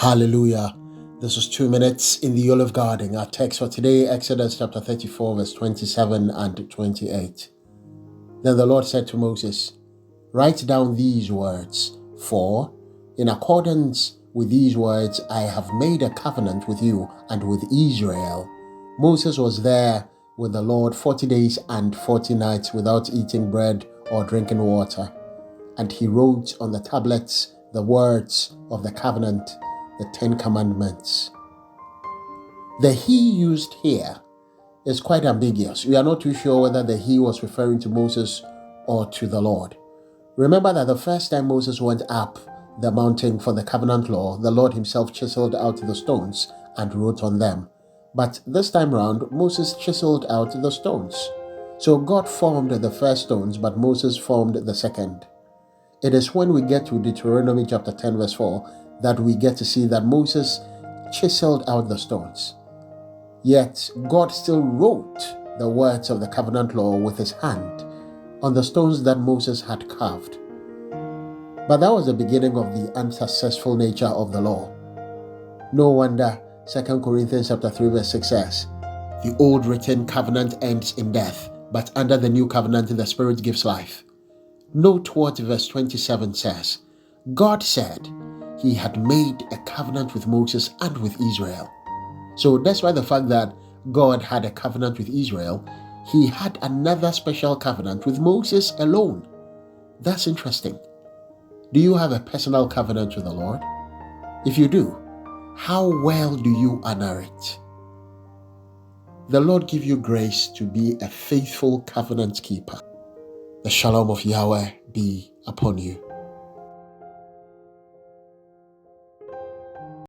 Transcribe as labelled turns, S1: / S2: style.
S1: Hallelujah. This is 2 minutes in the Olive Garden. Our text for today, Exodus chapter 34, verse 27 and 28. Then the Lord said to Moses, "Write down these words, for in accordance with these words I have made a covenant with you and with Israel." Moses was there with the Lord 40 days and 40 nights without eating bread or drinking water. And he wrote on the tablets the words of the covenant, the 10 Commandments. The he used here is quite ambiguous. We are not too sure whether the he was referring to Moses or to the Lord. Remember that the first time Moses went up the mountain for the covenant law, the Lord himself chiseled out the stones and wrote on them. But this time round, Moses chiseled out the stones. So God formed the first stones, but Moses formed the second. It is when we get to Deuteronomy chapter 10 verse 4 that we get to see that Moses chiseled out the stones. Yet God still wrote the words of the covenant law with his hand on the stones that Moses had carved. But that was the beginning of the unsuccessful nature of the law. No wonder 2 Corinthians chapter 3 verse 6 says, "The old written covenant ends in death, but under the new covenant the Spirit gives life." Note what verse 27 says. God said he had made a covenant with Moses and with Israel. So despite the fact that God had a covenant with Israel, he had another special covenant with Moses alone. That's interesting. Do you have a personal covenant with the Lord? If you do, how well do you honor it? The Lord give you grace to be a faithful covenant keeper. The shalom of Yahweh be upon you.